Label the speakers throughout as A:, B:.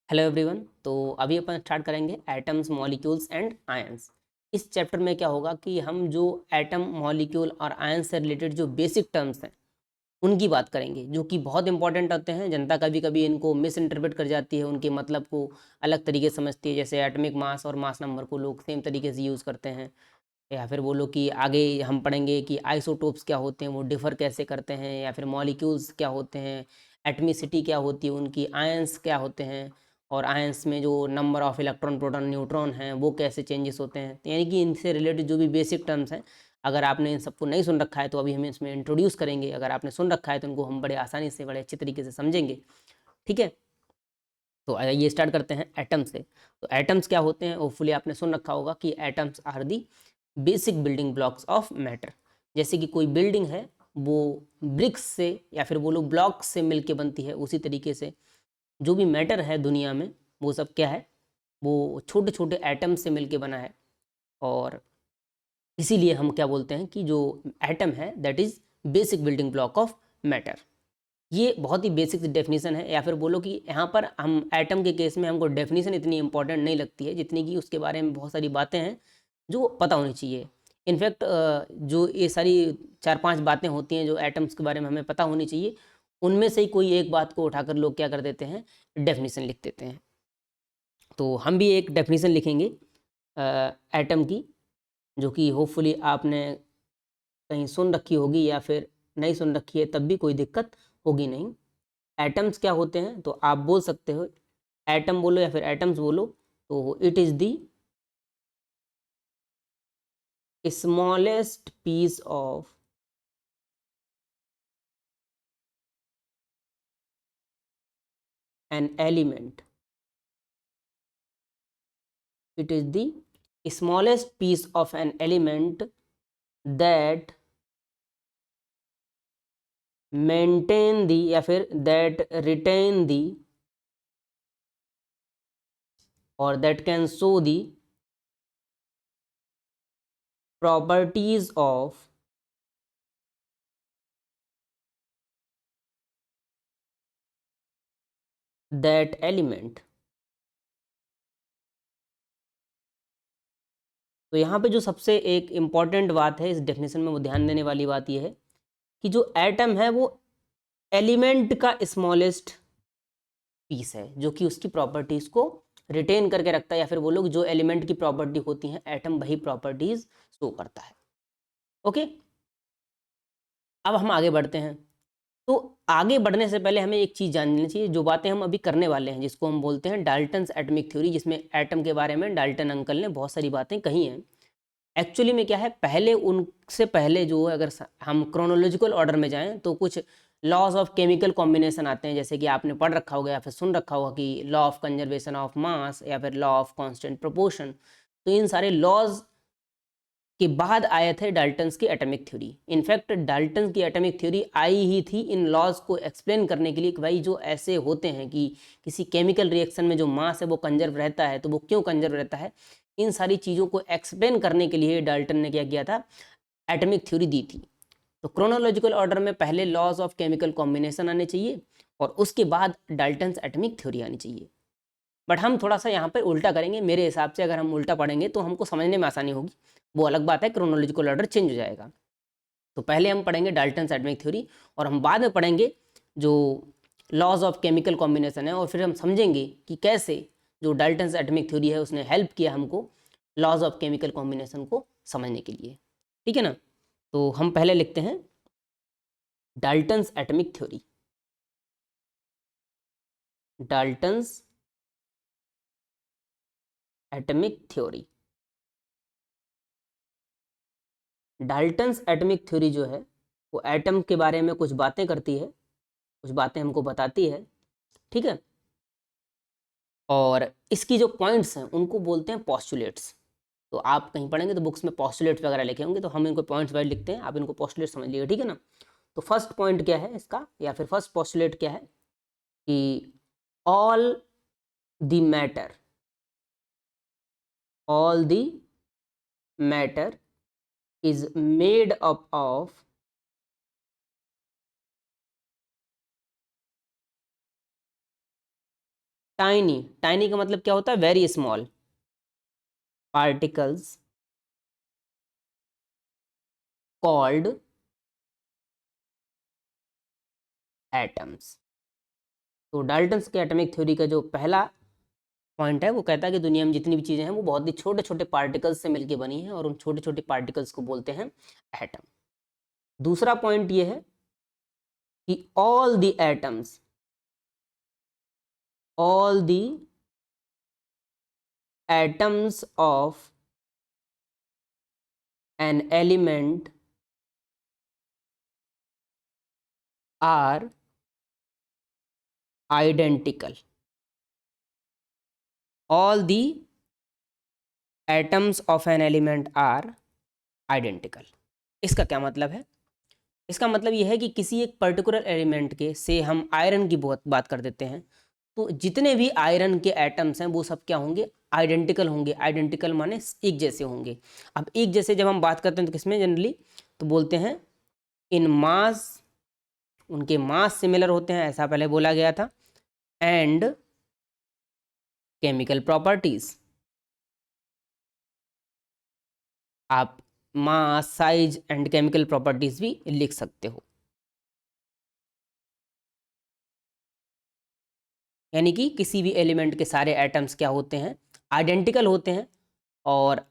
A: Hello everyone. तो अभी अपन start करेंगे एटम्स मॉलिक्यूल्स एंड आयंस। इस चैप्टर में क्या होगा कि हम जो एटम मॉलिक्यूल और आयन से रिलेटेड जो बेसिक टर्म्स हैं उनकी बात करेंगे, जो कि बहुत इंपॉर्टेंट होते हैं। जनता कभी कभी इनको मिस इंटरप्रेट कर जाती है, उनके मतलब को अलग तरीके से समझती है। जैसे एटॉमिक मास और मास नंबर को लोग सेम तरीके से यूज़ करते हैं, या फिर बोलो कि आगे हम पढ़ेंगे कि आइसोटोप्स क्या होते हैं, वो डिफ़र कैसे करते हैं, या फिर मॉलिक्यूल्स क्या होते हैं, एटमिसिटी क्या होती है उनकी, आयंस क्या होते हैं, और आयंस में जो number of electron proton neutron हैं वो कैसे चेंजेस होते हैं। तो यानी कि इनसे रिलेटेड जो भी बेसिक टर्म्स हैं, अगर आपने इन सबको नहीं सुन रखा है तो अभी हम इसमें इंट्रोड्यूस करेंगे। अगर आपने सुन रखा है तो उनको हम बड़े आसानी से, बड़े अच्छे तरीके से समझेंगे। ठीक है, तो आइए स्टार्ट करते हैं एटम से। तो एटम्स क्या होते हैं, होपफुली आपने सुन रखा होगा कि atoms are the basic building blocks of matter. जैसे कि कोई बिल्डिंग है वो ब्रिक्स से या फिर वो लोग ब्लॉक्स से मिलके बनती है, उसी तरीके से जो भी मैटर है दुनिया में वो सब क्या है, वो छोटे छोटे एटम से मिलके बना है। और इसीलिए हम क्या बोलते हैं कि जो एटम है that is basic building block of matter. ये बहुत ही बेसिक डेफिनेशन है, या फिर बोलो कि यहाँ पर हम एटम के केस में हमको डेफिनेशन इतनी इंपॉर्टेंट नहीं लगती है जितनी कि उसके बारे में बहुत सारी बातें हैं जो पता होनी चाहिए। इनफैक्ट जो ये सारी 4-5 बातें होती हैं जो एटम्स के बारे में हमें पता होनी चाहिए, उनमें से ही कोई एक बात को उठाकर लोग क्या कर देते हैं, डेफिनेशन लिख देते हैं। तो हम भी एक डेफिनेशन लिखेंगे एटम की, जो कि होपफुली आपने कहीं सुन रखी होगी, या फिर नहीं सुन रखी है तब भी कोई दिक्कत होगी नहीं। एटम्स क्या होते हैं तो आप बोल सकते हो, एटम बोलो या फिर एटम्स बोलो, तो it is the smallest piece of an element. It is the smallest piece of an element that maintain the या फिर that retain the or that can show the properties of that element। तो यहाँ पे जो सबसे एक important बात है इस डेफिनेशन में, वो ध्यान देने वाली बात यह है कि जो एटम है वो एलिमेंट का स्मॉलेस्ट पीस है, जो कि उसकी प्रॉपर्टीज़ को रिटेन करके रखता है, या फिर वो लोग जो एलिमेंट की प्रॉपर्टी होती हैं एटम वही प्रॉपर्टीज़ शो करता है। ओके, अब हम आगे बढ़ते हैं। तो आगे बढ़ने से पहले हमें एक चीज़ जान लेनी चाहिए, जो बातें हम अभी करने वाले हैं जिसको हम बोलते हैं डाल्टन्स एटॉमिक थ्योरी, जिसमें एटम के बारे में डाल्टन अंकल ने बहुत सारी बातें कही हैं। एक्चुअली में क्या है, पहले उनसे पहले जो है, अगर हम क्रोनोलॉजिकल ऑर्डर में जाएं तो कुछ लॉज ऑफ केमिकल कॉम्बिनेशन आते हैं, जैसे कि आपने पढ़ रखा होगा या फिर सुन रखा होगा कि law of conservation of mass या फिर लॉ ऑफ कांस्टेंट प्रोपोर्शन। तो इन सारे लॉज के बाद आए थे डाल्टन्स की एटॉमिक थ्योरी। इनफैक्ट डाल्टन की एटॉमिक थ्योरी आई ही थी इन लॉज को एक्सप्लेन करने के लिए कि भाई जो ऐसे होते हैं कि किसी केमिकल रिएक्शन में जो मास है वो कंजर्व रहता है, तो वो क्यों कंजर्व रहता है, इन सारी चीज़ों को एक्सप्लेन करने के लिए डाल्टन ने क्या किया था, एटॉमिक थ्योरी दी थी। तो क्रोनोलॉजिकल ऑर्डर में पहले लॉज ऑफ केमिकल कॉम्बिनेशन आने चाहिए और उसके बाद डाल्टन्स एटॉमिक थ्योरी आनी चाहिए। बट हम थोड़ा सा यहाँ पर उल्टा करेंगे मेरे हिसाब से। अगर हम उल्टा पढ़ेंगे तो हमको समझने में आसानी होगी, वो अलग बात है, क्रोनोलॉजिकल ऑर्डर चेंज हो जाएगा। तो पहले हम पढ़ेंगे डाल्टन्स एटॉमिक थ्योरी और हम बाद में पढ़ेंगे जो लॉज ऑफ केमिकल कॉम्बिनेशन है, और फिर हम समझेंगे कि कैसे जो डाल्टन्स एटॉमिक थ्योरी है उसने हेल्प किया हमको लॉज ऑफ केमिकल कॉम्बिनेशन को समझने के लिए। ठीक है ना, तो हम पहले लिखते हैं Dalton's atomic theory. Dalton's atomic theory, Dalton's atomic theory जो है वो एटम के बारे में कुछ बातें करती है, कुछ बातें हमको बताती है। ठीक है, और इसकी जो पॉइंट्स हैं उनको बोलते हैं पॉस्टुलेट्स। तो आप कहीं पढ़ेंगे तो बुक्स में पॉस्टुलेट्स वगैरह लिखे होंगे, तो हम इनको पॉइंट्स वाइज लिखते हैं, आप इनको पॉस्टुलेट समझ लीजिएगा। ठीक है ना, तो फर्स्ट पॉइंट क्या है इसका, या फिर फर्स्ट पॉस्टुलेट क्या है कि all the matter, all the matter is made up of tiny, tiny का मतलब क्या होता है? Very small. Particles called atoms. तो डाल्टन्स के एटॉमिक थ्योरी का जो पहला पॉइंट है वो कहता है कि दुनिया में जितनी भी चीज़ें हैं वो बहुत ही छोटे छोटे पार्टिकल्स से मिलकर बनी हैं और उन छोटे छोटे पार्टिकल्स को बोलते हैं एटम। दूसरा पॉइंट ये है कि all the atoms of an element are identical. All the atoms of an element are identical. इसका क्या मतलब है? इसका मतलब यह है कि किसी एक पर्टिकुलर एलिमेंट के से हम आयरन की बहुत बात कर देते हैं, तो जितने भी आयरन के एटम्स हैं वो सब क्या होंगे? आइडेंटिकल होंगे। आइडेंटिकल माने एक जैसे होंगे। अब एक जैसे जब हम बात करते हैं तो किसमें जनरली तो बोलते हैं इन मास, उनके मास सिमिलर होते हैं, ऐसा पहले बोला गया था, एंड केमिकल प्रॉपर्टीज। आप मास, साइज एंड केमिकल प्रॉपर्टीज भी लिख सकते हो। यानी कि किसी भी एलिमेंट के सारे एटम्स क्या होते हैं? आइडेंटिकल होते हैं। और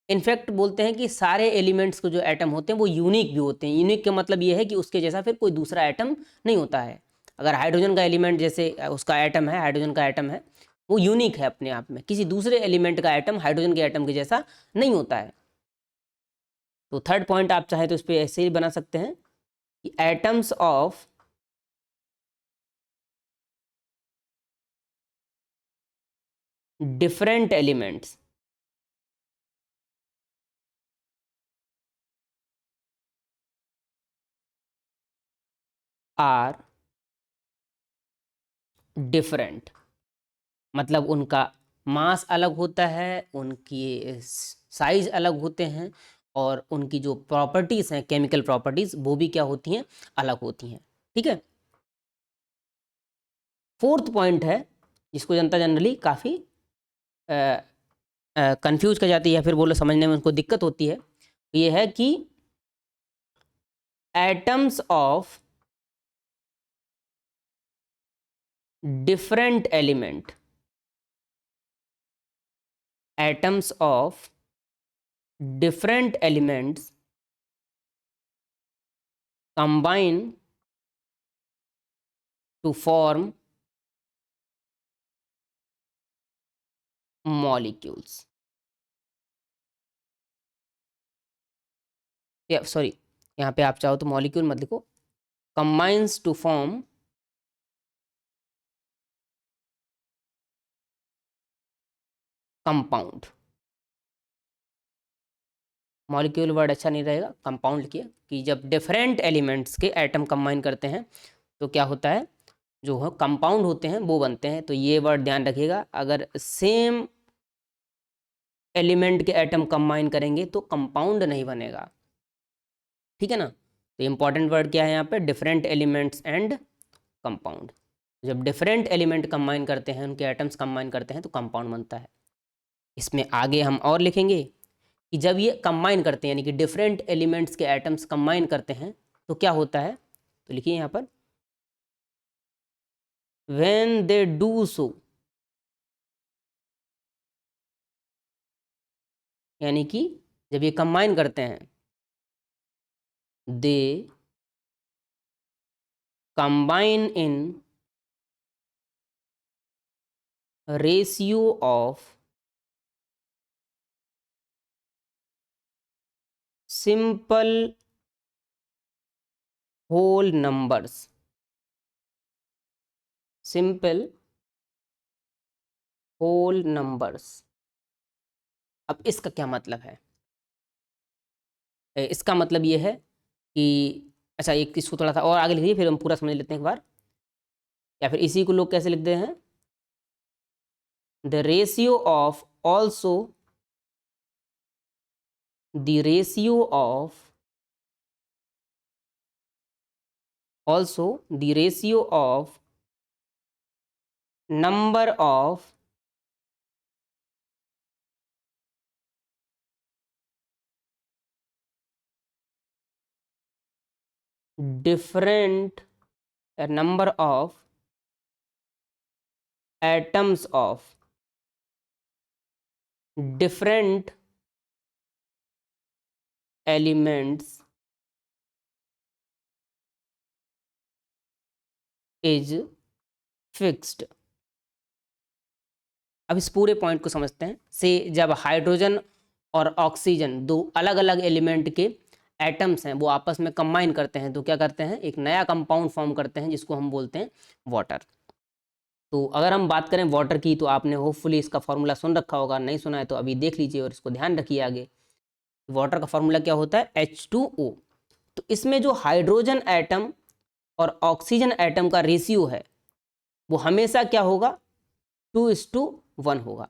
A: इनफैक्ट बोलते हैं कि सारे एलिमेंट्स के जो एटम होते हैं वो यूनिक भी होते हैं। यूनिक का मतलब ये है कि उसके जैसा फिर कोई दूसरा एटम नहीं होता है। अगर हाइड्रोजन का एलिमेंट जैसे उसका एटम है, हाइड्रोजन का एटम है, वो यूनिक है अपने आप में। किसी दूसरे एलिमेंट का एटम हाइड्रोजन के एटम के जैसा नहीं होता है। तो थर्ड पॉइंट आप चाहें तो इस पर ऐसे ही बना सकते हैं कि atoms of different elements are different. मतलब उनका मास अलग होता है, उनकी साइज अलग होते हैं, और उनकी जो प्रॉपर्टीज़ हैं, केमिकल प्रॉपर्टीज़, वो भी क्या होती हैं? अलग होती हैं। ठीक है। फोर्थ पॉइंट है जिसको जनता जनरली काफ़ी कंफ्यूज कर जाती है या फिर बोलो समझने में उनको दिक्कत होती है। ये है कि atoms of different element, atoms of different elements combine to form molecules. या सॉरी, यहाँ पे आप चाहो तो मॉलिक्यूल मत लिखो, combines to form compound. Molecule word अच्छा नहीं रहेगा, कंपाउंड लिखिए। कि जब डिफरेंट एलिमेंट्स के एटम कंबाइन करते हैं तो क्या होता है? जो है कंपाउंड होते हैं वो बनते हैं। तो ये वर्ड ध्यान रखिएगा, अगर सेम एलिमेंट के एटम कंबाइन करेंगे तो कंपाउंड नहीं बनेगा। ठीक है ना? तो इंपॉर्टेंट वर्ड क्या है यहाँ पे? Different elements and compound. जब डिफरेंट एलिमेंट कंबाइन करते हैं, उनके एटम्स कंबाइन करते हैं तो कंपाउंड बनता है। इसमें आगे हम और लिखेंगे कि जब ये कंबाइन करते हैं, यानी कि डिफरेंट एलिमेंट्स के एटम्स कंबाइन करते हैं तो क्या होता है? तो लिखिए यहाँ पर, व्हेन दे डू सो, यानी कि जब ये कंबाइन करते हैं, they combine in ratio of simple whole numbers. Simple whole numbers. अब इसका क्या मतलब है? इसका मतलब ये है कि अच्छा, एक इसको थोड़ा सा और आगे लिखिए फिर हम पूरा समझ लेते हैं एक बार। या फिर इसी को लोग कैसे लिखते हैं? The ratio of also, the ratio of also the ratio of number of different number of atoms of different elements is fixed। अब इस पूरे पॉइंट को समझते हैं। से जब हाइड्रोजन और ऑक्सीजन दो अलग अलग एलिमेंट के एटम्स हैं वो आपस में कंबाइन करते हैं तो क्या करते हैं, एक नया कंपाउंड फॉर्म करते हैं जिसको हम बोलते हैं वाटर। तो अगर हम बात करें वाटर की तो आपने होपफुली इसका फॉर्मूला सुन रखा होगा, नहीं सुना है तो अभी देख लीजिए और इसको ध्यान रखिए आगे। वाटर का फॉर्मूला क्या होता है, H2O। तो इसमें जो हाइड्रोजन एटम और ऑक्सीजन एटम का रेशियो है वो हमेशा क्या होगा, 2:1 होगा।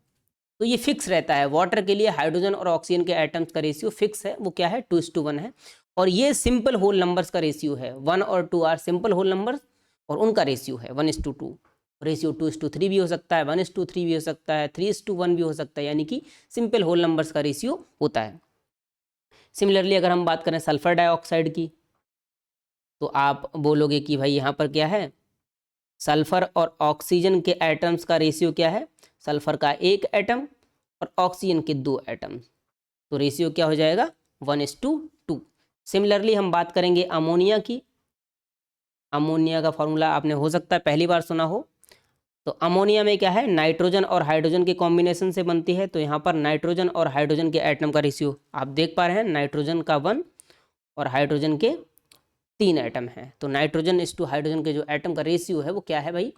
A: तो ये फिक्स रहता है वाटर के लिए। हाइड्रोजन और ऑक्सीजन के एटम्स का रेशियो फिक्स है, वो क्या है, 2:1 है। और ये सिंपल होल नंबर्स का रेशियो है। 1 और 2 आर सिंपल होल नंबर्स और उनका रेशियो है 1:2। रेशियो 2:3 भी हो सकता है, 1:3 भी हो सकता है, 3:1 भी हो सकता है, यानी कि सिंपल होल नंबर्स का रेशियो होता है। सिमिलरली अगर हम बात करें सल्फर डाइऑक्साइड की तो आप बोलोगे कि भाई यहाँ पर क्या है, सल्फर और ऑक्सीजन के एटम्स का रेशियो क्या है, सल्फर का 1 एटम और ऑक्सीजन के 2 एटम, तो रेशियो क्या हो जाएगा 1:2। सिमिलरली हम बात करेंगे अमोनिया की। अमोनिया का फॉर्मूला आपने हो सकता है पहली बार सुना हो। तो अमोनिया में क्या है, नाइट्रोजन और हाइड्रोजन के कॉम्बिनेशन से बनती है। तो यहाँ पर नाइट्रोजन और हाइड्रोजन के एटम का रेशियो आप देख पा रहे हैं, नाइट्रोजन का 1 और हाइड्रोजन के 3 एटम है। तो नाइट्रोजन इस टू हाइड्रोजन के जो एटम का रेशियो है वो क्या है भाई,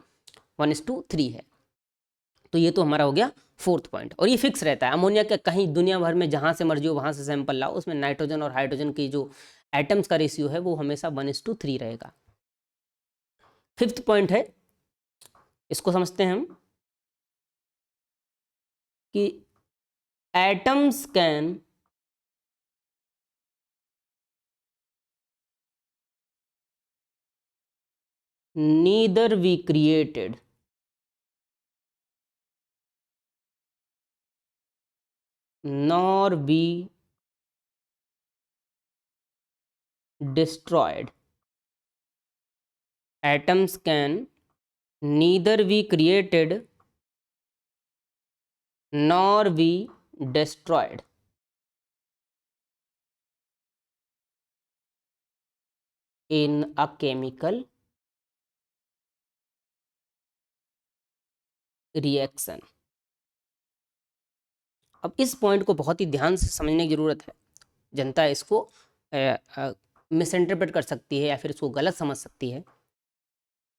A: 1:3 है। तो ये तो हमारा हो गया 4th पॉइंट। और ये फिक्स रहता है अमोनिया का, कहीं दुनिया भर में जहाँ से मर्जी हो वहाँ से सैंपल लाओ, उसमें नाइट्रोजन और हाइड्रोजन की जो एटम्स का रेशियो है वो हमेशा 1:3 रहेगा। 5th पॉइंट है, इसको समझते हैं हम कि atoms can neither be created nor be destroyed। Atoms can neither be created nor be destroyed in a chemical reaction। अब इस पॉइंट को बहुत ही ध्यान से समझने की ज़रूरत है। जनता इसको मिस इंटरप्रेट कर सकती है या फिर इसको गलत समझ सकती है।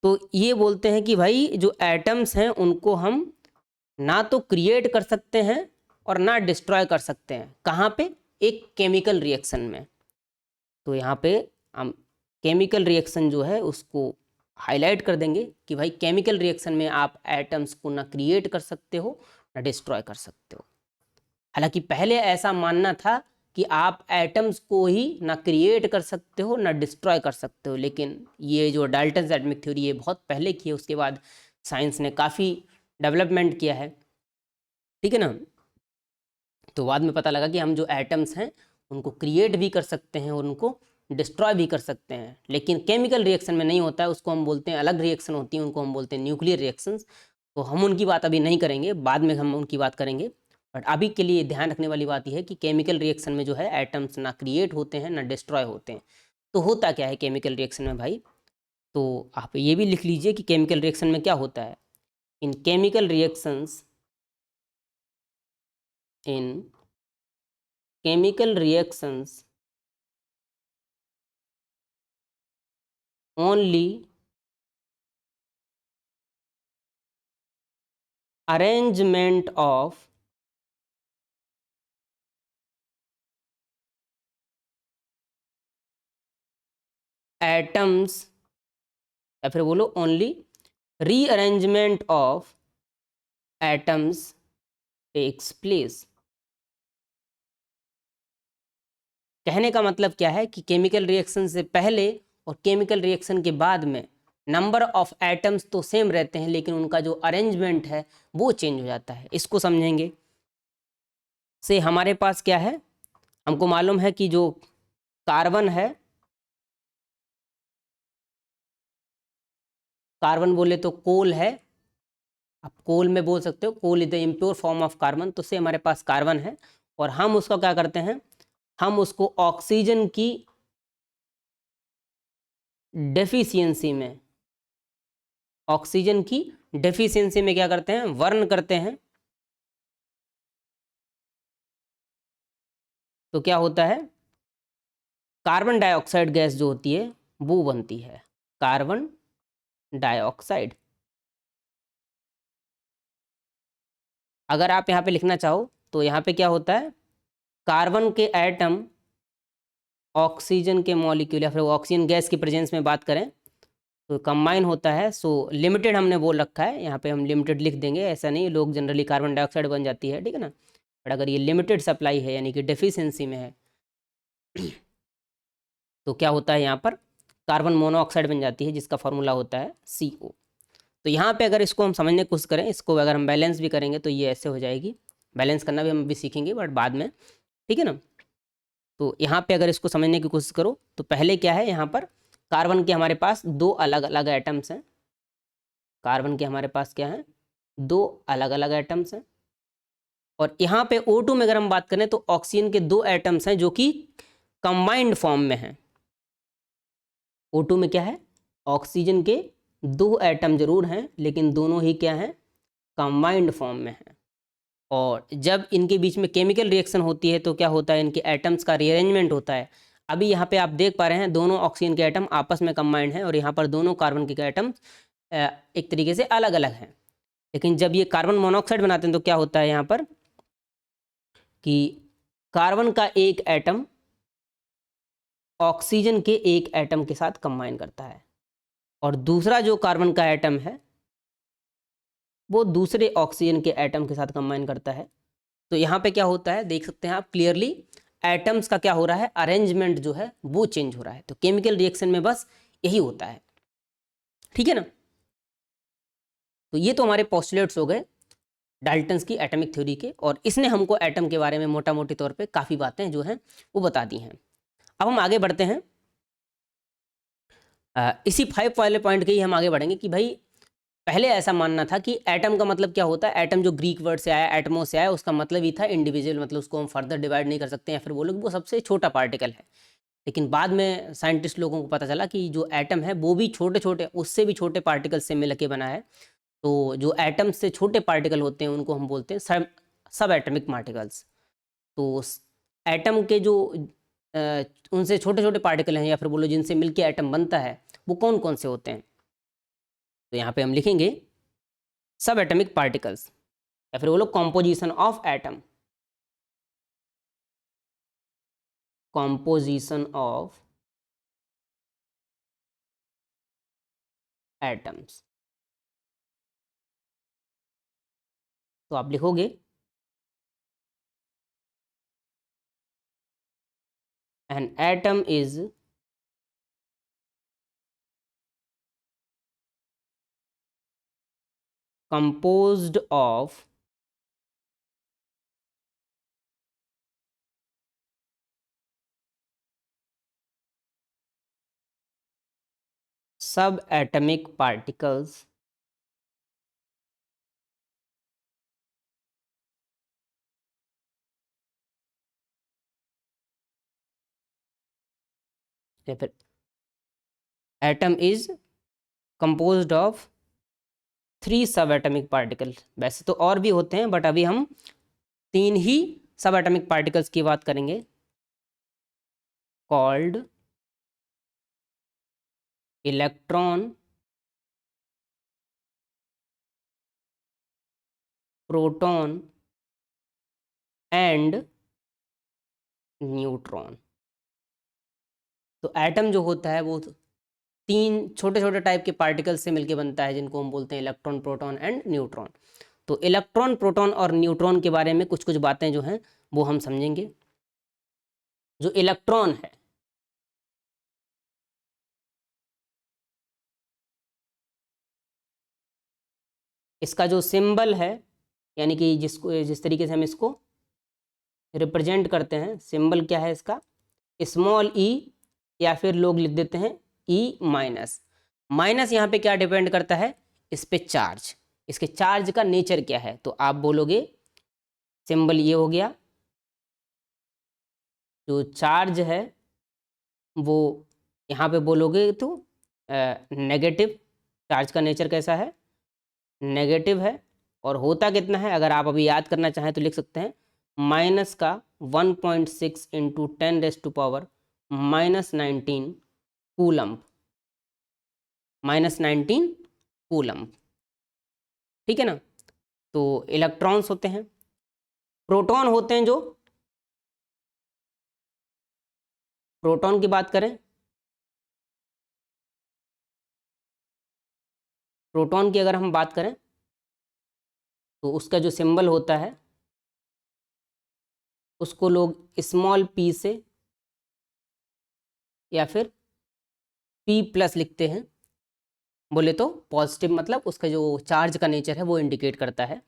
A: तो ये बोलते हैं कि भाई जो एटम्स हैं उनको हम ना तो क्रिएट कर सकते हैं और ना डिस्ट्रॉय कर सकते हैं। कहाँ पे, एक केमिकल रिएक्शन में। तो यहाँ पे हम केमिकल रिएक्शन जो है उसको हाईलाइट कर देंगे कि भाई केमिकल रिएक्शन में आप एटम्स को ना क्रिएट कर सकते हो ना डिस्ट्रॉय कर सकते हो। हालांकि पहले ऐसा मानना था कि आप एटम्स को ही ना क्रिएट कर सकते हो ना डिस्ट्रॉय कर सकते हो, लेकिन ये जो डाल्टन्स एटॉमिक थ्योरी ये बहुत पहले की है, उसके बाद साइंस ने काफ़ी डेवलपमेंट किया है, ठीक है ना। तो बाद में पता लगा कि हम जो एटम्स हैं उनको क्रिएट भी कर सकते हैं और उनको डिस्ट्रॉय भी कर सकते हैं, लेकिन केमिकल रिएक्शन में नहीं होता है। उसको हम बोलते हैं, अलग रिएक्शन होती है, उनको हम बोलते हैं न्यूक्लियर रिएक्शंस। तो हम उनकी बात अभी नहीं करेंगे, बाद में हम उनकी बात करेंगे। बट अभी के लिए ध्यान रखने वाली बात यह है कि केमिकल रिएक्शन में जो है एटम्स ना क्रिएट होते हैं ना डिस्ट्रॉय होते हैं। तो होता क्या है केमिकल रिएक्शन में भाई, तो आप ये भी लिख लीजिए कि केमिकल रिएक्शन में क्या होता है। In chemical reactions, in chemical reactions only arrangement of atoms, या फिर बोलो only rearrangement of atoms takes place. कहने का मतलब क्या है कि केमिकल रिएक्शन से पहले और केमिकल रिएक्शन के बाद में नंबर ऑफ एटम्स तो सेम रहते हैं लेकिन उनका जो अरेंजमेंट है वो चेंज हो जाता है। इसको समझेंगे। से हमारे पास क्या है, हमको मालूम है कि जो कार्बन है, कार्बन बोले तो कोल है, आप कोल में बोल सकते हो, coal is the impure form of carbon. तो से हमारे पास कार्बन है और हम उसका क्या करते हैं, हम उसको ऑक्सीजन की डेफिशिएंसी में, ऑक्सीजन की डेफिशिएंसी में क्या करते हैं, वर्न करते हैं। तो क्या होता है, कार्बन डाइऑक्साइड गैस जो होती है वो बनती है, कार्बन डाइऑक्साइड। अगर आप यहाँ पे लिखना चाहो तो यहाँ पे क्या होता है, कार्बन के एटम ऑक्सीजन के मॉलिक्यूल या फिर ऑक्सीजन गैस की प्रेजेंस में बात करें तो कंबाइन होता है। सो लिमिटेड हमने बोल रखा है, यहाँ पे हम लिमिटेड लिख देंगे, ऐसा नहीं, लोग जनरली कार्बन डाइऑक्साइड बन जाती है, ठीक है ना। बट अगर ये लिमिटेड सप्लाई है यानी कि डेफिशिएंसी में है तो क्या होता है, यहाँ पर कार्बन मोनोऑक्साइड बन जाती है जिसका फॉर्मूला होता है CO। तो यहाँ पे अगर इसको हम समझने की कोशिश करें, इसको अगर हम बैलेंस भी करेंगे तो ये ऐसे हो जाएगी। बैलेंस करना भी हम अभी सीखेंगे बट बाद में, ठीक है ना। तो यहाँ पे अगर इसको समझने की कोशिश करो तो पहले क्या है, यहाँ पर कार्बन के हमारे पास दो अलग अलग एटम्स हैं, कार्बन के हमारे पास क्या है, दो अलग अलग एटम्स हैं। और यहाँ पे O2 में अगर हम बात करें तो ऑक्सीजन के दो एटम्स हैं जो कि कंबाइंड फॉर्म में हैं। O2 में क्या है, ऑक्सीजन के दो एटम जरूर हैं लेकिन दोनों ही क्या हैं, कंबाइंड फॉर्म में हैं। और जब इनके बीच में केमिकल रिएक्शन होती है तो क्या होता है, इनके एटम्स का रीअरेंजमेंट होता है। अभी यहाँ पे आप देख पा रहे हैं दोनों ऑक्सीजन के एटम आपस में कंबाइंड हैं और यहाँ पर दोनों कार्बन के एटम एक तरीके से अलग अलग हैं। लेकिन जब ये कार्बन मोनोऑक्साइड बनाते हैं तो क्या होता है यहाँ पर कि कार्बन का एक एटम ऑक्सीजन के एक एटम के साथ कंबाइन करता है और दूसरा जो कार्बन का एटम है वो दूसरे ऑक्सीजन के एटम के साथ कंबाइन करता है। तो यहाँ पे क्या होता है, देख सकते हैं आप क्लियरली, एटम्स का क्या हो रहा है, अरेंजमेंट जो है वो चेंज हो रहा है। तो केमिकल रिएक्शन में बस यही होता है, ठीक है ना। तो ये तो हमारे पोस्टुलेट्स हो गए डाल्टन्स की एटॉमिक थ्योरी के, और इसने हमको एटम के बारे में मोटा मोटी तौर पे काफ़ी बातें जो हैं वो बता दी हैं। अब हम आगे बढ़ते हैं, इसी 5 वाले पॉइंट के ही हम आगे बढ़ेंगे कि भाई पहले ऐसा मानना था कि एटम का मतलब क्या होता है, एटम जो ग्रीक वर्ड से आया, एटमो से आया, उसका मतलब ही था इंडिविजुअल, मतलब उसको हम फर्दर डिवाइड नहीं कर सकते या फिर वो लोग वो सबसे छोटा पार्टिकल है। लेकिन बाद में साइंटिस्ट लोगों को पता चला कि जो एटम है वो भी छोटे छोटे, उससे भी छोटे पार्टिकल से मिल के बना है। तो जो एटम से छोटे पार्टिकल होते हैं उनको हम बोलते हैं सब एटमिक पार्टिकल्स। तो एटम के जो उनसे छोटे छोटे पार्टिकल हैं या फिर बोलो जिनसे मिलके एटम बनता है वो कौन कौन से होते हैं, तो यहाँ पे हम लिखेंगे सब एटमिक पार्टिकल्स या फिर बोलो composition of atom, composition of atoms. तो आप लिखोगे an atom is composed of subatomic particles या फिर एटम इज composed of 3 सब एटमिक पार्टिकल। वैसे तो और भी होते हैं बट अभी हम 3 ही सब एटमिक पार्टिकल्स की बात करेंगे, called electron, proton and neutron. तो एटम जो होता है वो 3 छोटे छोटे टाइप के पार्टिकल से मिलकर बनता है जिनको हम बोलते हैं इलेक्ट्रॉन, प्रोटॉन एंड न्यूट्रॉन। तो इलेक्ट्रॉन, प्रोटॉन और न्यूट्रॉन के बारे में कुछ कुछ बातें जो हैं वो हम समझेंगे। जो इलेक्ट्रॉन है इसका जो सिंबल है, यानी कि जिस तरीके से हम इसको रिप्रेजेंट करते हैं, सिंबल क्या है इसका, स्मॉल ई, या फिर लोग लिख देते हैं ई माइनस। माइनस यहाँ पे क्या डिपेंड करता है, इस पे चार्ज, इसके चार्ज का नेचर क्या है। तो आप बोलोगे सिंबल ये हो गया, जो चार्ज है वो यहाँ पे बोलोगे तो नेगेटिव, चार्ज का नेचर कैसा है, नेगेटिव है। और होता कितना है, अगर आप अभी याद करना चाहें तो लिख सकते हैं माइनस का 1.6 इंटू 10⁻⁻19 कूलम, -19 कूलम, ठीक है ना। तो इलेक्ट्रॉन्स होते हैं, प्रोटॉन होते हैं, जो प्रोटॉन की बात करें, प्रोटॉन की अगर हम बात करें तो उसका जो सिंबल होता है उसको लोग स्मॉल p से या फिर p+ लिखते हैं। बोले तो पॉजिटिव, मतलब उसका जो चार्ज का नेचर है वो इंडिकेट करता है।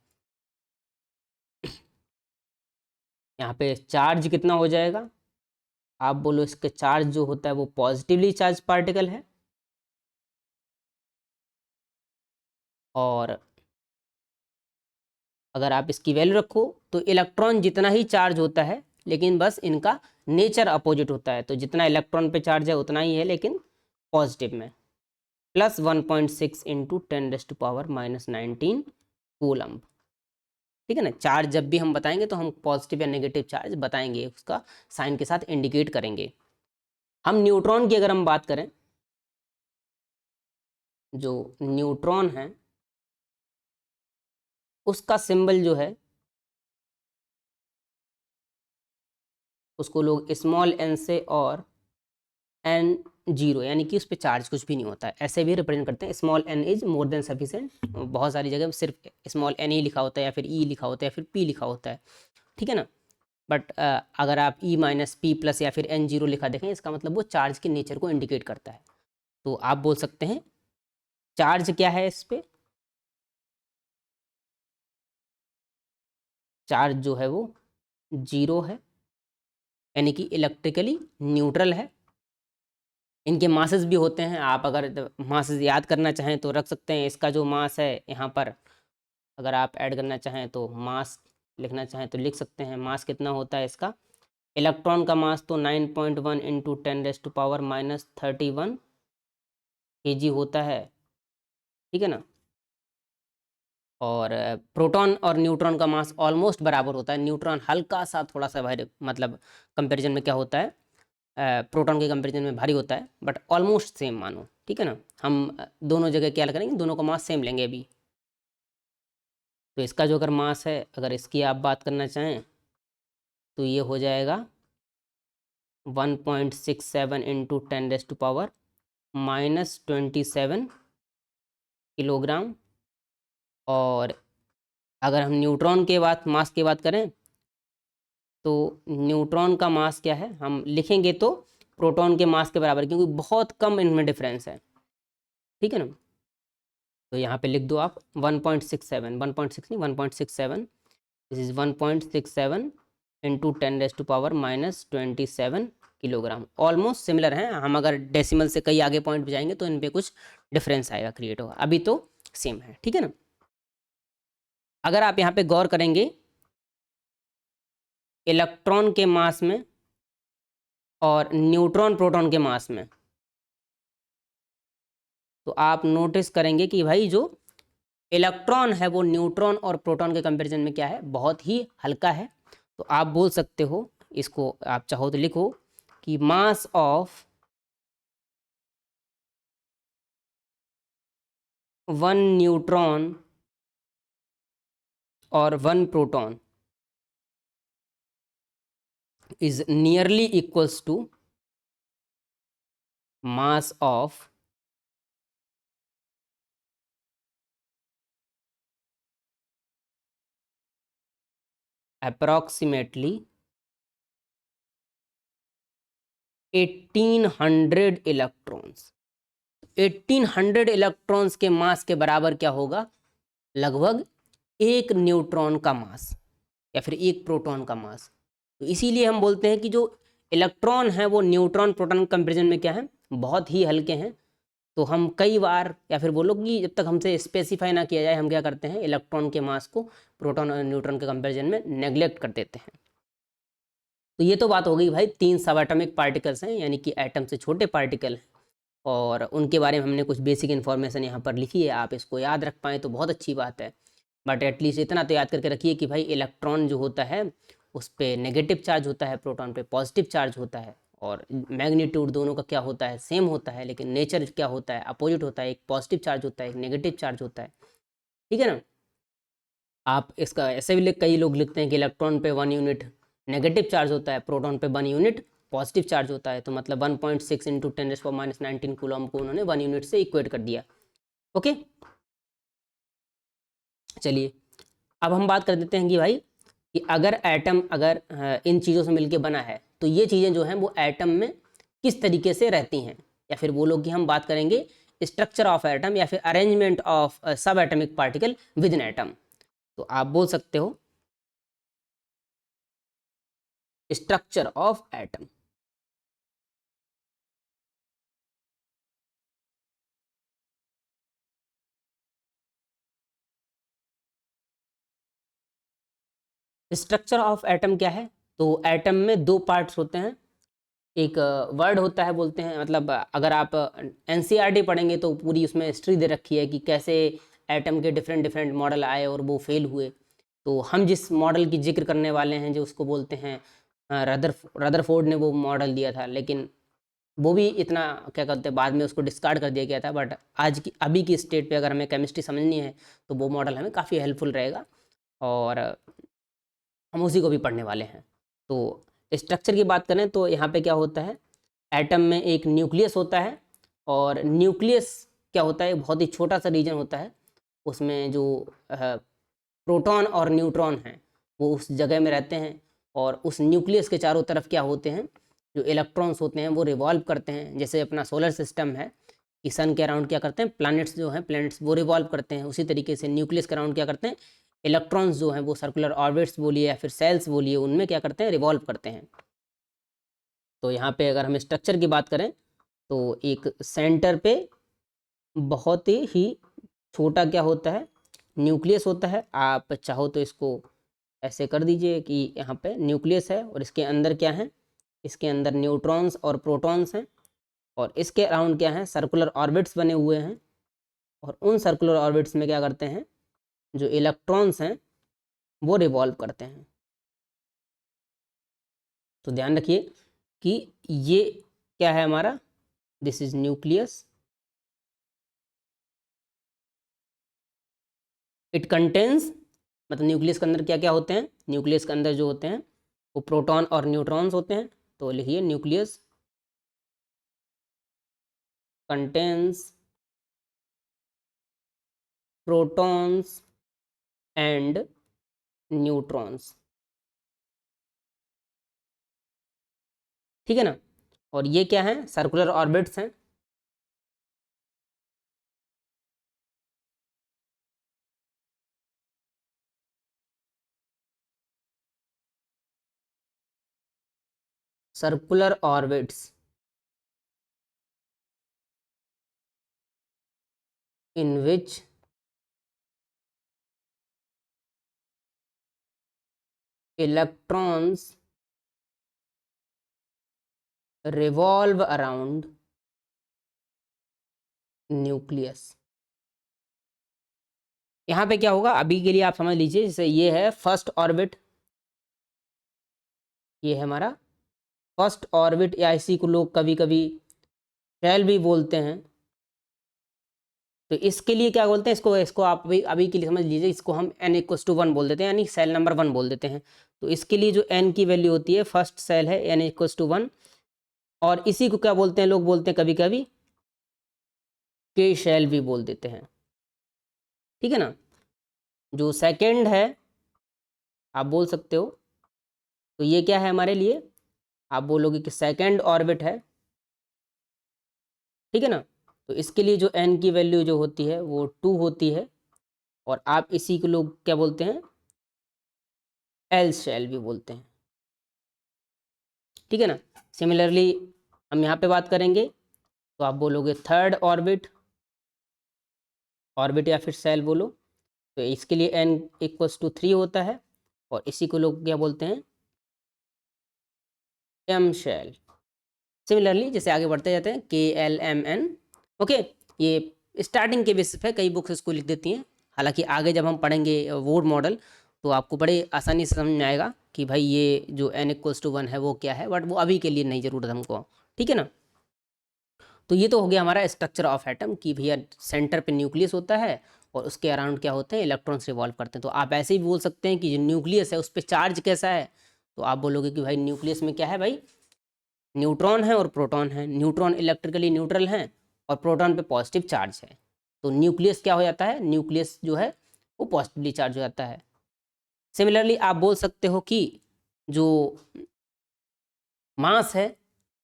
A: यहाँ पे चार्ज कितना हो जाएगा, आप बोलो इसके चार्ज जो होता है वो पॉजिटिवली चार्ज पार्टिकल है, और अगर आप इसकी वैल्यू रखो तो इलेक्ट्रॉन जितना ही चार्ज होता है, लेकिन बस इनका नेचर अपोजिट होता है। तो जितना इलेक्ट्रॉन पे चार्ज है उतना ही है, लेकिन पॉजिटिव में, +1.6 इंटू 10⁻⁻19 कूलम, ठीक है ना। चार्ज जब भी हम बताएंगे तो हम पॉजिटिव या नेगेटिव चार्ज बताएंगे, उसका साइन के साथ इंडिकेट करेंगे। हम न्यूट्रॉन की अगर हम बात करें, जो न्यूट्रॉन है उसका सिंबल जो है उसको लोग स्मॉल n से और n0, यानी कि उस पर चार्ज कुछ भी नहीं होता है, ऐसे भी रिप्रेजेंट करते हैं। Small n is more than sufficient, बहुत सारी जगह सिर्फ स्मॉल n ही लिखा होता है, या फिर e लिखा होता है, या फिर p लिखा होता है, ठीक है ना। बट अगर आप e माइनस p+ या फिर n0 लिखा देखें, इसका मतलब वो चार्ज के नेचर को इंडिकेट करता है। तो आप बोल सकते हैं चार्ज क्या है इस पे, चार्ज जो है वो 0 है, यानी कि इलेक्ट्रिकली न्यूट्रल है। इनके मासेस भी होते हैं, आप अगर मासेस याद करना चाहें तो रख सकते हैं। इसका जो मास है यहाँ पर, अगर आप ऐड करना चाहें तो मास लिखना चाहें तो लिख सकते हैं। मास कितना होता है इसका, इलेक्ट्रॉन का मास तो 9.1 इंटू 10⁻⁻31 kg होता है, ठीक है ना। और प्रोटॉन और न्यूट्रॉन का मास ऑलमोस्ट बराबर होता है। न्यूट्रॉन हल्का सा थोड़ा सा भारी, मतलब कंपैरिजन में क्या होता है, प्रोटॉन के कंपैरिजन में भारी होता है, बट ऑलमोस्ट सेम मानो, ठीक है ना। हम दोनों जगह क्या करेंगे, दोनों का मास सेम लेंगे अभी। तो इसका जो अगर मास है, अगर इसकी आप बात करना चाहें तो ये हो जाएगा 1.67 इंटू 10⁻⁻27 किलोग्राम। और अगर हम न्यूट्रॉन के मास की बात करें तो न्यूट्रॉन का मास क्या है, हम लिखेंगे तो प्रोटॉन के मास के बराबर, क्योंकि बहुत कम इनमें डिफरेंस है, ठीक है ना। तो यहाँ पे लिख दो आप 1.67, 1.6 नहीं 1.67, this is 1.67 into 10⁻⁻27 kilogram. Almost similar हैं, हम अगर डेसिमल से कई आगे पॉइंट पे जाएंगे तो इन पे कुछ डिफरेंस आएगा, क्रिएट होगा, अभी तो सेम है, ठीक है ना। अगर आप यहाँ पे गौर करेंगे इलेक्ट्रॉन के मास में और न्यूट्रॉन प्रोटॉन के मास में, तो आप नोटिस करेंगे कि भाई जो इलेक्ट्रॉन है वो न्यूट्रॉन और प्रोटॉन के कंपैरिजन में क्या है, बहुत ही हल्का है। तो आप बोल सकते हो, इसको आप चाहो तो लिखो कि मास ऑफ वन न्यूट्रॉन और one proton is nearly equals to mass of approximately 1800 electrons. 1800 electrons के मास के बराबर क्या होगा, लगभग 1 न्यूट्रॉन का मास या फिर 1 प्रोटॉन का मास। तो इसीलिए हम बोलते हैं कि जो इलेक्ट्रॉन है वो न्यूट्रॉन प्रोटॉन कंपेरिजन में क्या है, बहुत ही हल्के हैं। तो हम कई बार या फिर बोलो कि जब तक हमसे स्पेसिफाई ना किया जाए, हम क्या करते हैं, इलेक्ट्रॉन के मास को प्रोटॉन और न्यूट्रॉन के कंपेरिजन में नेग्लेक्ट कर देते हैं। तो ये तो बात हो गई भाई 3 सब एटॉमिक पार्टिकल्स हैं, यानी कि एटम से छोटे पार्टिकल हैं, और उनके बारे में हमने कुछ बेसिक इन्फॉर्मेशन यहाँ पर लिखी है। आप इसको याद रख पाएँ तो बहुत अच्छी बात है, बट एटलीस्ट इतना तो याद करके रखिए कि भाई इलेक्ट्रॉन जो होता है उस पर नेगेटिव चार्ज होता है, प्रोटॉन पे पॉजिटिव चार्ज होता है, और मैग्नीट्यूड दोनों का क्या होता है, सेम होता है, लेकिन नेचर क्या होता है, अपोजिट होता है। एक पॉजिटिव चार्ज होता है, एक नेगेटिव चार्ज होता है, ठीक है ना। आप इसका ऐसे भी कई लोग लिखते हैं कि इलेक्ट्रॉन पे 1 यूनिट नेगेटिव चार्ज होता है, प्रोटॉन पे 1 यूनिट पॉजिटिव चार्ज होता है। तो मतलब 1.6 इंटू 10⁻⁹ कूलम को उन्होंने 1 यूनिट से इक्वेट कर दिया। ओके, चलिए अब हम बात कर देते हैं कि भाई कि अगर एटम अगर इन चीज़ों से मिलके बना है तो ये चीज़ें जो हैं वो एटम में किस तरीके से रहती हैं, या फिर बोलो कि हम बात करेंगे स्ट्रक्चर ऑफ एटम या फिर अरेंजमेंट ऑफ सब atomic particle with in atom. तो आप बोल सकते हो structure of atom. Structure of atom क्या है, तो एटम में 2 पार्ट्स होते हैं। एक वर्ड होता है, बोलते हैं, मतलब अगर आप एनसीईआरटी पढ़ेंगे तो पूरी उसमें हिस्ट्री दे रखी है कि कैसे एटम के डिफरेंट डिफरेंट मॉडल आए और वो फेल हुए। तो हम जिस मॉडल की जिक्र करने वाले हैं जो उसको बोलते हैं रदरफोर्ड ने वो मॉडल दिया था, लेकिन वो भी इतना क्या कहते हैं बाद में उसको डिस्कार्ड कर दिया गया था। बट आज की अभी की स्टेट पे अगर हमें केमिस्ट्री समझनी है तो वो मॉडल हमें काफ़ी हेल्पफुल रहेगा, और हम उसी को भी पढ़ने वाले हैं। तो स्ट्रक्चर की बात करें तो यहाँ पे क्या होता है, एटम में एक न्यूक्लियस होता है, और न्यूक्लियस क्या होता है, बहुत ही छोटा सा रीजन होता है। उसमें जो प्रोटॉन और न्यूट्रॉन हैं वो उस जगह में रहते हैं, और उस न्यूक्लियस के चारों तरफ क्या होते हैं, जो इलेक्ट्रॉन्स होते हैं वो रिवॉल्व करते हैं। जैसे अपना सोलर सिस्टम है कि सन के अराउंड क्या करते हैं, प्लैनेट्स जो हैं प्लैनेट्स वो रिवॉल्व करते हैं, उसी तरीके से न्यूक्लियस के अराउंड क्या करते हैं, इलेक्ट्रॉन्स जो हैं वो सर्कुलर ऑर्बिट्स बोलिए या फिर सेल्स बोलिए, उनमें क्या करते हैं, रिवॉल्व करते हैं। तो यहाँ पे अगर हम स्ट्रक्चर की बात करें तो एक सेंटर पे बहुत ही छोटा क्या होता है, न्यूक्लियस होता है। आप चाहो तो इसको ऐसे कर दीजिए कि यहाँ पे न्यूक्लियस है और इसके अंदर क्या है, इसके अंदर न्यूट्रॉन्स और प्रोटॉन्स हैं, और इसके अराउंड क्या है, सर्कुलर ऑर्बिट्स बने हुए हैं, और उन सर्कुलर ऑर्बिट्स में क्या करते हैं, जो इलेक्ट्रॉन्स हैं वो रिवॉल्व करते हैं। तो ध्यान रखिए कि ये क्या है हमारा, this is nucleus, it contains, मतलब न्यूक्लियस के अंदर क्या क्या होते हैं, न्यूक्लियस के अंदर जो होते हैं वो प्रोटॉन और न्यूट्रॉन्स होते हैं। तो लिखिए nucleus contains protons and neutrons, ठीक है ना। और ये क्या है, सर्कुलर ऑर्बिट्स हैं। Circular orbits in which electrons revolve around nucleus. यहाँ पे क्या होगा, अभी के लिए आप समझ लीजिए, जैसे ये है फर्स्ट ऑर्बिट, ये है हमारा फर्स्ट ऑर्बिट, या इसी को लोग कभी कभी शेल भी बोलते हैं। तो इसके लिए क्या बोलते हैं, इसको इसको आप अभी के लिए समझ लीजिए, इसको हम n=1 बोल देते हैं, यानी सेल नंबर 1 बोल देते हैं। तो इसके लिए जो n की वैल्यू होती है, फर्स्ट सेल है n=1, और इसी को क्या बोलते हैं, लोग बोलते हैं कभी कभी के शेल भी बोल देते हैं, ठीक है ना। जो सेकंड है आप बोल सकते हो, तो ये क्या है हमारे लिए, आप बोलोगे कि सेकंड ऑर्बिट है, ठीक है ना। तो इसके लिए जो n की वैल्यू जो होती है वो 2 होती है, और आप इसी को लोग क्या बोलते हैं, एल शेल भी बोलते हैं, ठीक है ना। सिमिलरली हम यहाँ पे बात करेंगे तो आप बोलोगे थर्ड ऑर्बिट, ऑर्बिट या फिर सेल बोलो, तो इसके लिए n इक्वल्स टू 3 होता है, और इसी को लोग क्या बोलते हैं, एम शेल। सिमिलरली जैसे आगे बढ़ते जाते हैं, KLMN, ओके। ये स्टार्टिंग के बेसिस पे कई बुक्स इसको लिख देती हैं, हालांकि आगे जब हम पढ़ेंगे वोड मॉडल तो आपको बड़े आसानी से समझ में आएगा कि भाई ये जो n इक्वल्स टू 1 है वो क्या है, बट वो अभी के लिए नहीं ज़रूरत हमको, ठीक है ना। तो ये तो हो गया हमारा स्ट्रक्चर ऑफ एटम कि भैया सेंटर पे न्यूक्लियस होता है और उसके अराउंड क्या होते हैं, इलेक्ट्रॉन्स रिवॉल्व करते हैं। तो आप ऐसे ही बोल सकते हैं कि जो न्यूक्लियस है उस पर चार्ज कैसा है, तो आप बोलोगे कि भाई न्यूक्लियस में क्या है भाई, न्यूट्रॉन है और प्रोटॉन है, न्यूट्रॉन इलेक्ट्रिकली न्यूट्रल हैं और प्रोटॉन पे पॉजिटिव चार्ज है, तो न्यूक्लियस क्या हो जाता है, न्यूक्लियस जो है वो पॉजिटिवली चार्ज हो जाता है। सिमिलरली आप बोल सकते हो कि जो मास है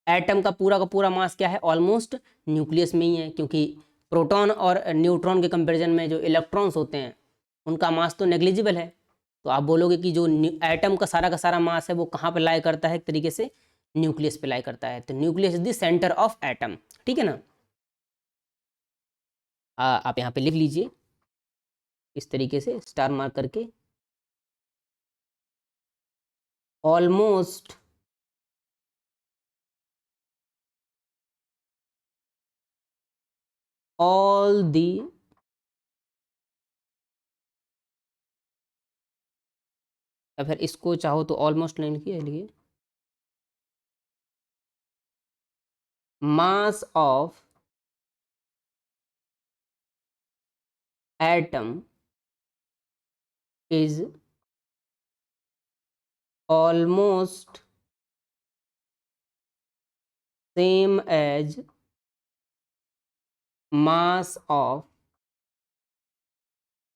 A: एटम का पूरा मास क्या है, ऑलमोस्ट न्यूक्लियस में ही है, क्योंकि प्रोटॉन और न्यूट्रॉन के कंपैरिजन में जो इलेक्ट्रॉन्स होते हैं उनका मास तो नेग्लिजिबल है। तो आप बोलोगे कि जो एटम का सारा मास है वो कहाँ पे लाई करता है, एक तरीके से न्यूक्लियस पे लाई करता है। तो nucleus is the centre of atom, ठीक है ना। आप यहाँ पे लिख लीजिए इस तरीके से स्टार मार्क करके, ऑलमोस्ट all the या फिर इसको चाहो तो ऑलमोस्ट नहीं लिखिए, मास of atom is almost same as mass of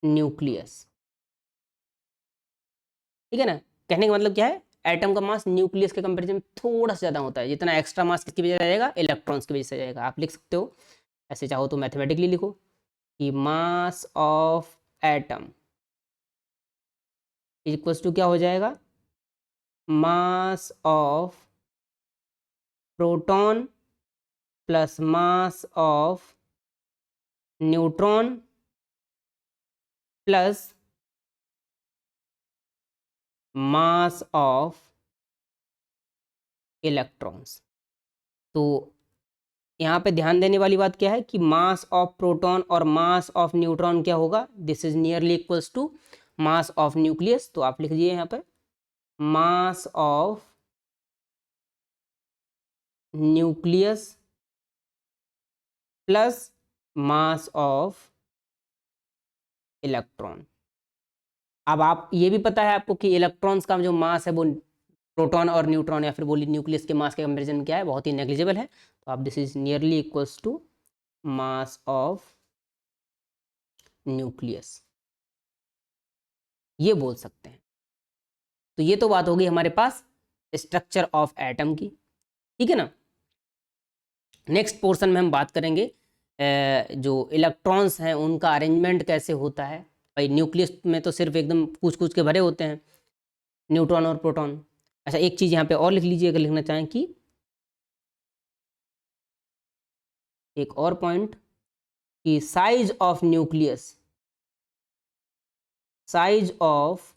A: nucleus, ठीक है ना। कहने का मतलब क्या है, एटम का मास न्यूक्लियस के कंपैरिजन में थोड़ा सा ज़्यादा होता है, जितना एक्स्ट्रा मास किसकी वजह से जाएगा, इलेक्ट्रॉन्स की वजह से जाएगा। आप लिख सकते हो ऐसे, चाहो तो मैथमेटिकली लिखो कि mass of atom equals to क्या हो जाएगा, mass of proton plus mass of neutron plus mass of electrons. तो यहाँ पे ध्यान देने वाली बात क्या है कि मास ऑफ प्रोटॉन और मास ऑफ न्यूट्रॉन क्या होगा, this is nearly equals to mass of nucleus. तो आप लिख दीजिए यहाँ पर mass of nucleus plus mass of electron. अब आप ये भी पता है आपको कि इलेक्ट्रॉन्स का जो मास है वो प्रोटॉन और न्यूट्रॉन या फिर बोली न्यूक्लियस के मास के कंपेरिजन में क्या है, बहुत ही नेग्लिजिबल है। तो आप this is nearly equals to mass of nucleus, ये बोल सकते हैं। तो ये तो बात होगी हमारे पास स्ट्रक्चर ऑफ एटम की, ठीक है ना। नेक्स्ट पोर्शन में हम बात करेंगे जो इलेक्ट्रॉन्स हैं उनका अरेंजमेंट कैसे होता है। भाई न्यूक्लियस में तो सिर्फ एकदम कुछ कुछ के भरे होते हैं न्यूट्रॉन और प्रोटॉन। अच्छा एक चीज़ यहाँ पे और लिख लीजिए अगर लिखना चाहें कि एक और पॉइंट कि size of nucleus, size of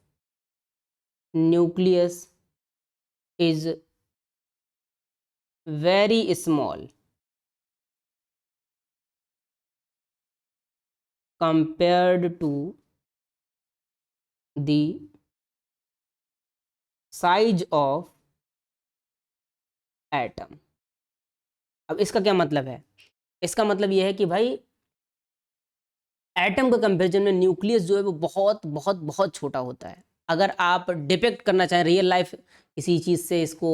A: nucleus is very small compared to the size of atom। अब इसका क्या मतलब है, इसका मतलब यह है कि भाई एटम का कंपैरिजन में न्यूक्लियस जो है वो बहुत बहुत बहुत छोटा होता है। अगर आप डिपेक्ट करना चाहें रियल लाइफ किसी चीज़ से इसको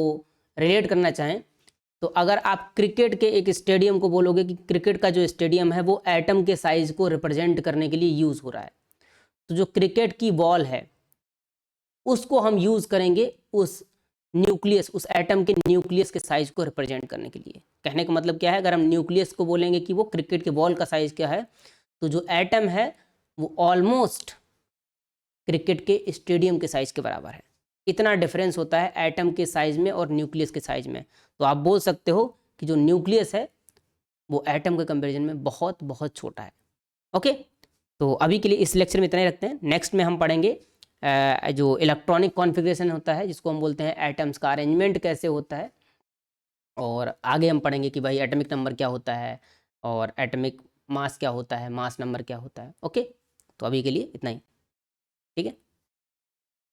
A: रिलेट करना चाहें, तो अगर आप क्रिकेट के एक स्टेडियम को बोलोगे कि क्रिकेट का जो स्टेडियम है वो एटम के साइज को रिप्रेजेंट करने के लिए यूज़ हो रहा है, तो जो क्रिकेट की बॉल है उसको हम यूज़ करेंगे उस न्यूक्लियस, उस एटम के न्यूक्लियस के साइज को रिप्रेजेंट करने के लिए। कहने का मतलब क्या है, अगर हम न्यूक्लियस को बोलेंगे कि वो क्रिकेट के बॉल का साइज क्या है, तो जो एटम है वो ऑलमोस्ट क्रिकेट के स्टेडियम के साइज के बराबर है। इतना डिफरेंस होता है एटम के साइज में और न्यूक्लियस के साइज में। तो आप बोल सकते हो कि जो न्यूक्लियस है वो एटम के कंपैरिजन में बहुत बहुत छोटा है। ओके, तो अभी के लिए इस लेक्चर में इतना ही रखते हैं। नेक्स्ट में हम पढ़ेंगे जो इलेक्ट्रॉनिक कॉन्फ़िगरेशन होता है, जिसको हम बोलते हैं एटम्स का अरेंजमेंट कैसे होता है, और आगे हम पढ़ेंगे कि भाई एटॉमिक नंबर क्या होता है और एटॉमिक मास क्या होता है, मास नंबर क्या होता है। ओके, तो अभी के लिए इतना ही, ठीक है।